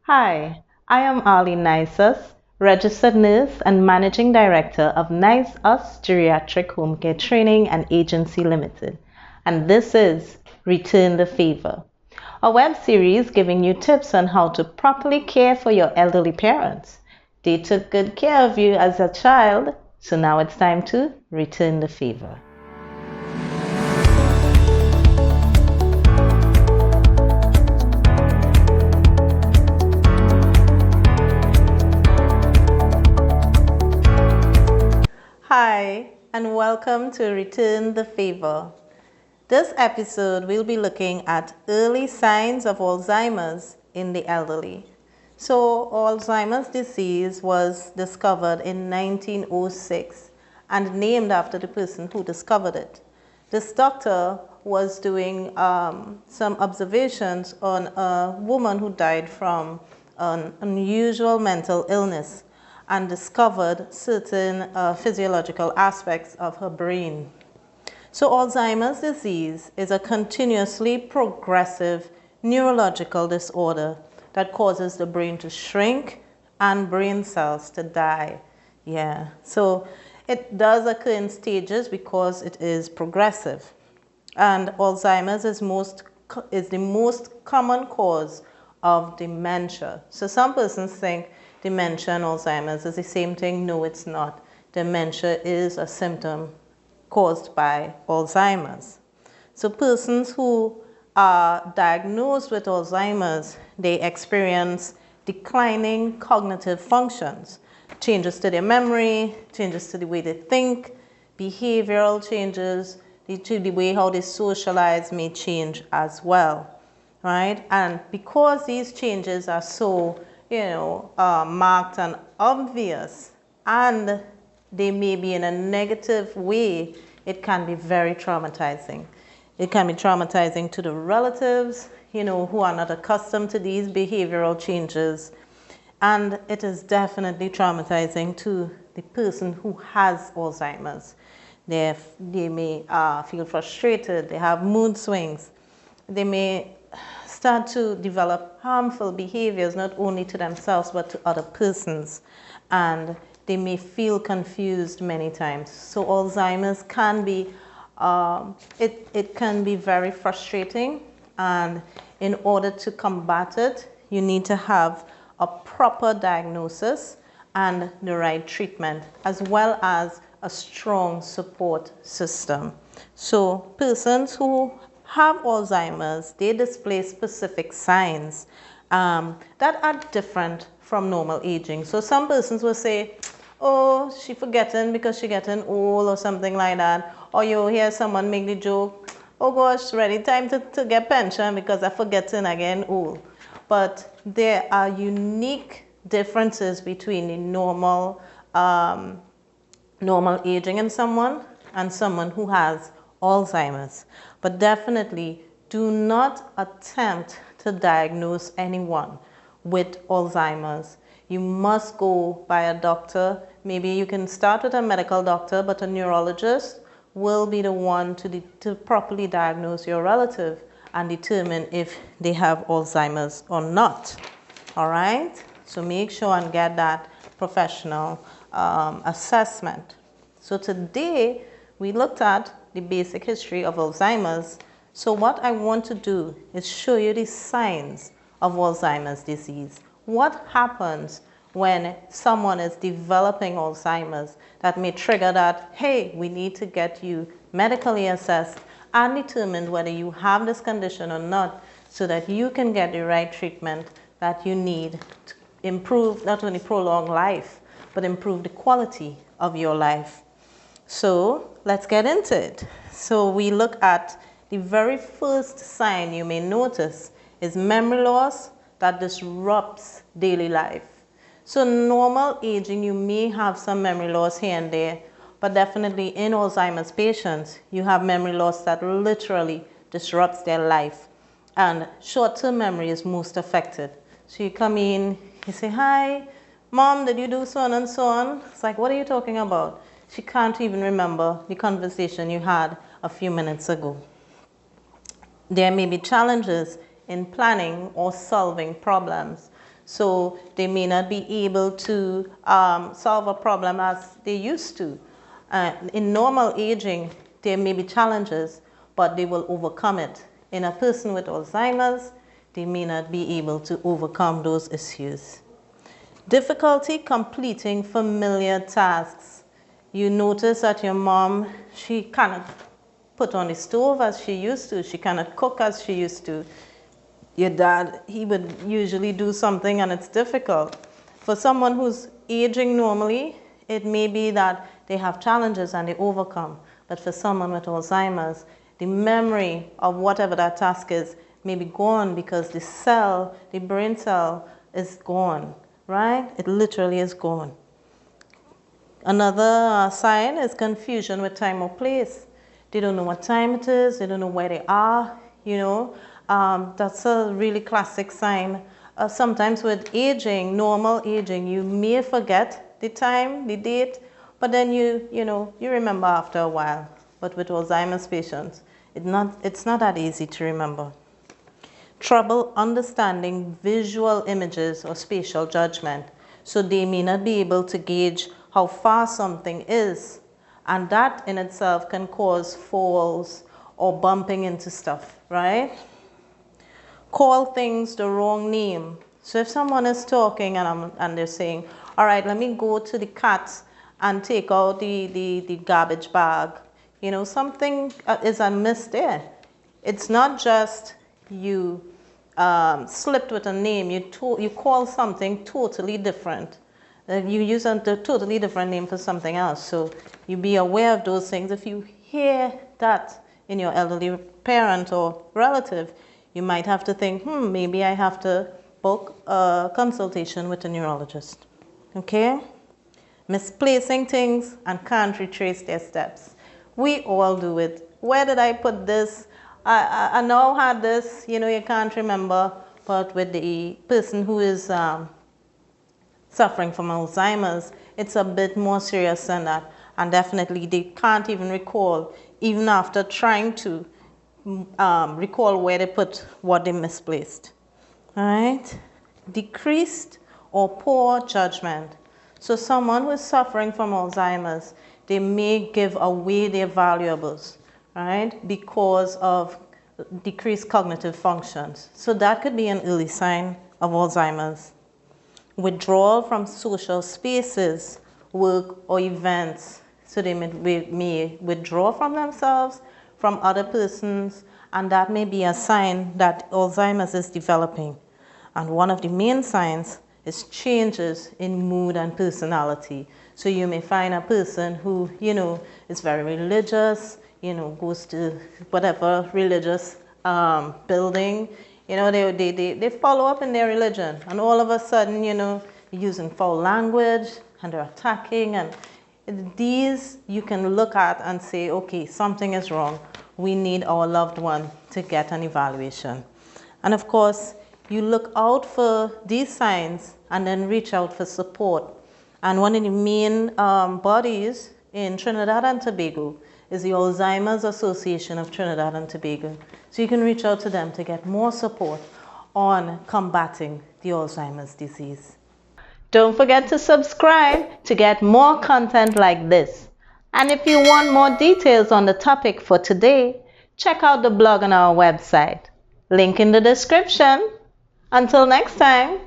Hi, I am Ali Nisus, registered nurse and managing director of Nice Us Geriatric Home Care Training and Agency Limited, and this is Return the Favor, a web series giving you tips on how to properly care for your elderly parents. They took good care of you as a child, so now it's time to return the favor. Hi, and welcome to Return the Favor. This episode we'll be looking at early signs of Alzheimer's in the elderly. So, Alzheimer's disease was discovered in 1906 and named after the person who discovered it. This doctor was doing some observations on a woman who died from an unusual mental illness and discovered certain physiological aspects of her brain. So Alzheimer's disease is a continuously progressive neurological disorder that causes the brain to shrink and brain cells to die. Yeah, so it does occur in stages because it is progressive. And Alzheimer's is the most common cause of dementia. So some persons think dementia and Alzheimer's is the same thing. No, it's not. Dementia is a symptom caused by Alzheimer's. So persons who are diagnosed with Alzheimer's, they experience declining cognitive functions, changes to their memory, changes to the way they think, behavioral changes, the way how they socialize may change as well, right? And because these changes are so marked and obvious, and they may be in a negative way, it can be very traumatizing. It can be traumatizing to the relatives, who are not accustomed to these behavioral changes. And it is definitely traumatizing to the person who has Alzheimer's. They may feel frustrated, they have mood swings, they may start to develop harmful behaviors, not only to themselves but to other persons, and they may feel confused many times. So Alzheimer's can be it can be very frustrating, and in order to combat it, you need to have a proper diagnosis and the right treatment, as well as a strong support system. So persons who have Alzheimer's, they display specific signs that are different from normal aging. So some persons will say, oh, she forgetting because she getting old or something like that. Or you hear someone make the joke, oh gosh, ready time to get pension because I'm forgetting again old. But there are unique differences between the normal aging in someone and someone who has Alzheimer's. But definitely do not attempt to diagnose anyone with Alzheimer's. You must go by a doctor. Maybe you can start with a medical doctor, but a neurologist will be the one to properly diagnose your relative and determine if they have Alzheimer's or not. All right? So make sure and get that professional assessment. So today we looked at the basic history of Alzheimer's. So what I want to do is show you the signs of Alzheimer's disease. What happens when someone is developing Alzheimer's that may trigger that, hey, we need to get you medically assessed and determine whether you have this condition or not, so that you can get the right treatment that you need to improve, not only prolong life, but improve the quality of your life. So let's get into it. So we look at the very first sign you may notice is memory loss that disrupts daily life. So normal aging, you may have some memory loss here and there, but definitely in Alzheimer's patients, you have memory loss that literally disrupts their life. And short-term memory is most affected. So you come in, you say, hi, mom, did you do so on and so on? It's like, what are you talking about? She can't even remember the conversation you had a few minutes ago. There may be challenges in planning or solving problems. So they may not be able to solve a problem as they used to. In normal aging, there may be challenges, but they will overcome it. In a person with Alzheimer's, they may not be able to overcome those issues. Difficulty completing familiar tasks. You notice that your mom, she cannot put on the stove as she used to. She cannot cook as she used to. Your dad, he would usually do something and it's difficult. For someone who's aging normally, it may be that they have challenges and they overcome. But for someone with Alzheimer's, the memory of whatever that task is may be gone because the cell, the brain cell, is gone, right? It literally is gone. Another sign is confusion with time or place. They don't know what time it is, they don't know where they are, you know. That's a really classic sign. Sometimes with aging, normal aging, you may forget the time, the date, but then you remember after a while. But with Alzheimer's patients, it's not that easy to remember. Trouble understanding visual images or spatial judgment. So they may not be able to gauge how far something is. And that in itself can cause falls or bumping into stuff, right? Call things the wrong name. So if someone is talking and they're saying, all right, let me go to the cat and take out the garbage bag. You know, something is amiss there. It's not just you slipped with a name. You call something totally different. You use a totally different name for something else. So you be aware of those things. If you hear that in your elderly parent or relative, you might have to think, maybe I have to book a consultation with a neurologist. Okay? Misplacing things and can't retrace their steps. We all do it. Where did I put this? I now had this, you can't remember. But with the person who is suffering from Alzheimer's, it's a bit more serious than that. And definitely they can't even recall, even after trying to recall where they put what they misplaced. All right? Decreased or poor judgment. So someone who is suffering from Alzheimer's, they may give away their valuables, right? Because of decreased cognitive functions. So that could be an early sign of Alzheimer's. Withdrawal from social spaces, work, or events. So they may withdraw from themselves, from other persons, and that may be a sign that Alzheimer's is developing. And one of the main signs is changes in mood and personality. So you may find a person who, is very religious, goes to whatever religious building, they follow up in their religion, and all of a sudden, using foul language and they're attacking, and these you can look at and say, okay, something is wrong. We need our loved one to get an evaluation. And of course, you look out for these signs and then reach out for support. And one of the main bodies in Trinidad and Tobago is the Alzheimer's Association of Trinidad and Tobago. So you can reach out to them to get more support on combating the Alzheimer's disease. Don't forget to subscribe to get more content like this. And if you want more details on the topic for today, check out the blog on our website. Link in the description. Until next time.